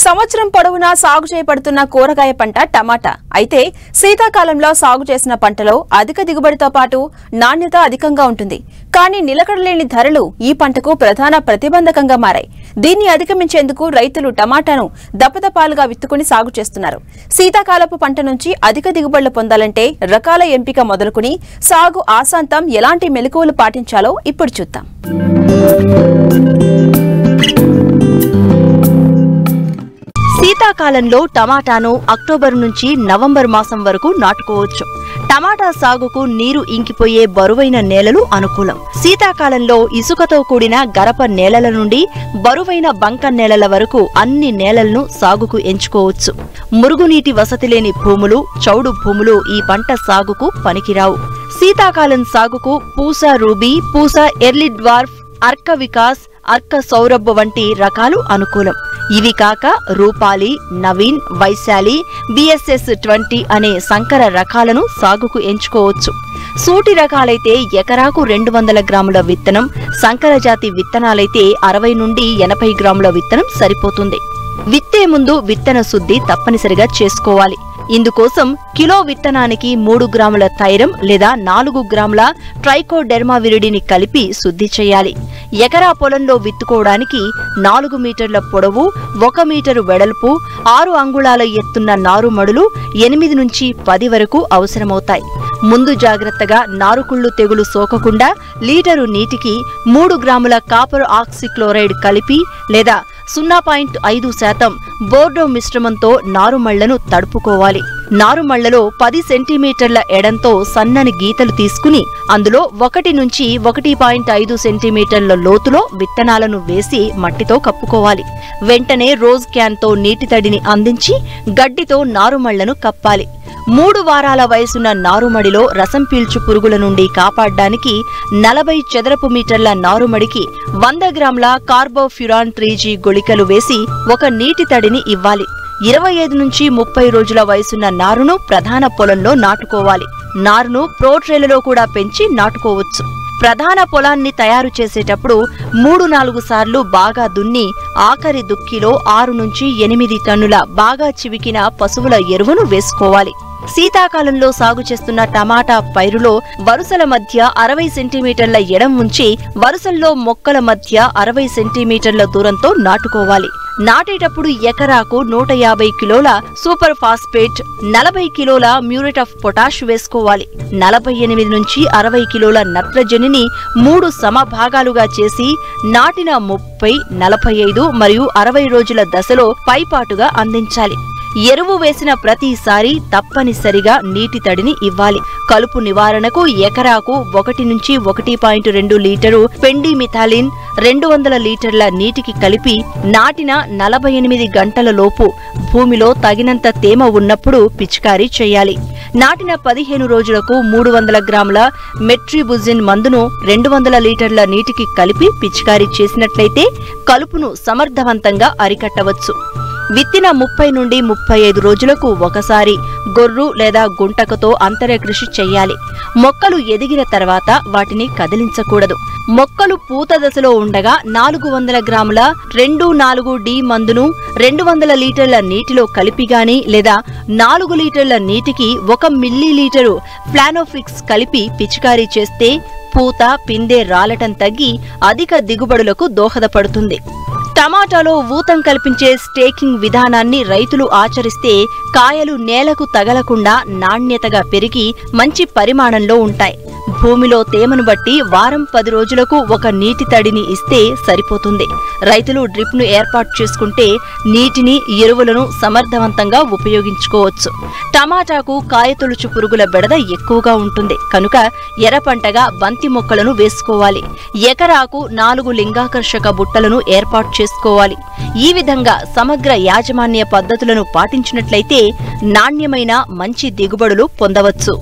సంవత్సరం పొడవునా సాగు చేయబడుతున్న కూరగాయ పంట టమాటా. అయితే శీతాకాలంలో సాగు చేసిన పంటలో అధిక దిగుబడితో పాటు నాణ్యత అధికంగా ఉంటుంది. కానీ నిలకడలేని ధరలు ఈ పంటకు ప్రధాన ప్రతిబంధకంగా మారాయి. దీన్ని అధిగమించేందుకు రైతులు టమాటాను దపదపాలుగా విత్తుకుని సాగు చేస్తున్నారు. శీతాకాలపు పంట నుంచి అధిక దిగుబడులు పొందాలంటే రకాల ఎంపిక మొదలుకుని సాగు ఆశాంతం ఎలాంటి మెలకువలు పాటించాలో ఇప్పుడు చూద్దాం. శీతాకాలంలో టమాటాను అక్టోబర్ నుంచి నవంబర్ మాసం వరకు నాటుకోవచ్చు. టమాటా సాగుకు నీరు ఇంకిపోయే బరువైన నేలలు అనుకూలం. శీతాకాలంలో ఇసుకతో కూడిన గరప నేలల నుండి బరువైన బంక నేలల వరకు అన్ని నేలలను సాగుకు ఎంచుకోవచ్చు. మురుగునీటి వసతి లేని భూములు, చౌడు భూములు ఈ పంట సాగుకు పనికిరావు. శీతాకాలం సాగుకు Pusa ruby, Pusa early dwarf, Arka Vikas, Arka Saurabh వంటి రకాలు అనుకూలం. ఇవి కాక రూపాలి, నవీన్, వైశాలి, BSS 20 అనే సంకర రకాలను సాగుకు ఎంచుకోవచ్చు. సూటి రకాలైతే ఎకరాకు 200 గ్రాముల విత్తనం, సంకర జాతి విత్తనాలైతే 60 నుండి 80 గ్రాముల విత్తనం సరిపోతుంది. విత్తే ముందు విత్తన శుద్ధి తప్పనిసరిగా చేసుకోవాలి. ఇందుకోసం కిలో విత్తనానికి 3 గ్రాముల థైరం లేదా 4 గ్రాముల ట్రైకోడెర్మావిరిడిని కలిపి శుద్ధి చేయాలి. ఎకరా పొలంలో విత్తుకోవడానికి 4 మీటర్ల పొడవు, 1 మీటరు వెడల్పు, 6 అంగుళాల ఎత్తున్న నారుమడులు 8 నుంచి 10 వరకు అవసరమవుతాయి. ముందు జాగ్రత్తగా నారుకుళ్ళు తెగులు సోకకుండా లీటరు నీటికి 3 గ్రాముల కాపర్ ఆక్సిక్లోరైడ్ కలిపి లేదా 0.5% బోర్డో మిశ్రమంతో నారుమళ్లను తడుపుకోవాలి. నారుమళ్లలో 10 సెంటీమీటర్ల ఎడంతో సన్నని గీతలు తీసుకుని అందులో 1 నుంచి 1.5 సెంటీమీటర్ల లోతులో విత్తనాలను వేసి మట్టితో కప్పుకోవాలి. వెంటనే రోజ్ క్యాన్తో నీటి తడిని అందించి గడ్డితో నారుమళ్లను కప్పాలి. 3 వారాల వయసున్న నారుమడిలో రసం పీల్చు పురుగుల నుండి కాపాడడానికి 40 చదరపు మీటర్ల నారుమడికి 100 గ్రాముల కార్బోఫ్యూరాన్ 3G గుళికలు వేసి ఒక నీటి తడిని ఇవ్వాలి. 25 నుంచి 30 రోజుల వయసున్న నారును ప్రధాన పొలంలో నాటుకోవాలి. నారును ప్రోట్రేలలో కూడా పెంచి నాటుకోవచ్చు. ప్రధాన పొలాన్ని తయారు చేసేటప్పుడు 3-4 సార్లు బాగా దున్ని ఆఖరి దుక్కిలో 6 నుంచి 8 టన్నుల బాగా చివికిన పశువుల ఎరువును వేసుకోవాలి. శీతాకాలంలో సాగు చేస్తున్న టమాటా పైరులో వరుసల మధ్య 60 సెంటీమీటర్ల ఎడం ఉంచి వరుసల్లో మొక్కల మధ్య 60 సెంటీమీటర్ల దూరంతో నాటుకోవాలి. నాటేటప్పుడు ఎకరాకు 150 కిలోల సూపర్ ఫాస్ఫేట్, 40 కిలోల మ్యూరేట్ ఆఫ్ పొటాష్ వేసుకోవాలి. 48 నుంచి 60 కిలోల నత్రజనిని 3 సమభాగాలుగా చేసి నాటిన 30, 45 మరియు 60 రోజుల దశలో పైపాటుగా అందించాలి. ఎరువు వేసిన ప్రతిసారి తప్పనిసరిగా నీటి తడిని ఇవ్వాలి. కలుపు నివారణకు ఎకరాకు 1 నుంచి 1.2 లీటరు పెండిమిథాలిన్ 200 లీటర్ల నీటికి కలిపి నాటిన 48 గంటల లోపు భూమిలో తగినంత తేమ ఉన్నప్పుడు పిచికారీ చేయాలి. నాటిన 15 రోజులకు 300 గ్రాముల మెట్రిబుజిన్ మందును 200 లీటర్ల నీటికి కలిపి పిచికారీ చేసినట్లయితే కలుపును సమర్థవంతంగా అరికట్టవచ్చు. విత్తిన 30 నుండి 35 రోజులకు ఒకసారి గొర్రు లేదా గుంటకతో అంతర కృషి చెయ్యాలి. మొక్కలు ఎదిగిన తర్వాత వాటిని కదిలించకూడదు. మొక్కలు పూత దశలో ఉండగా 400 గ్రాముల 2,4-D మందును 200 లీటర్ల నీటిలో కలిపిగాని లేదా 4 లీటర్ల నీటికి 1 మిల్లీలీటరు ఫ్లానోఫిక్స్ కలిపి పిచికారీ చేస్తే పూత, పిందె రాలటం తగ్గి అధిక దిగుబడులకు దోహదపడుతుంది. టమాటాలో ఊతం కల్పించే స్టేకింగ్ విధానాన్ని రైతులు ఆచరిస్తే కాయలు నేలకు తగలకుండా నాణ్యతగా పెరిగి మంచి పరిమాణంలో ఉంటాయి. భూమిలో తేమను బట్టి వారం 10 రోజులకు ఒక నీటి తడిని ఇస్తే సరిపోతుంది. రైతులు డ్రిప్ను ఏర్పాటు చేసుకుంటే నీటిని, ఎరువులను సమర్థవంతంగా ఉపయోగించుకోవచ్చు. టమాటాకు కాయతొలుచు పురుగుల బెడద ఎక్కువగా ఉంటుంది కనుక ఎర్రపంటగా బంతి మొక్కలను వేసుకోవాలి. ఎకరాకు 4 లింగాకర్షక బుట్టలను ఏర్పాటు చేసుకోవాలి. ఈ విధంగా సమగ్ర యాజమాన్య పద్ధతులను పాటించినట్లయితే నాణ్యమైన మంచి దిగుబడులు పొందవచ్చు.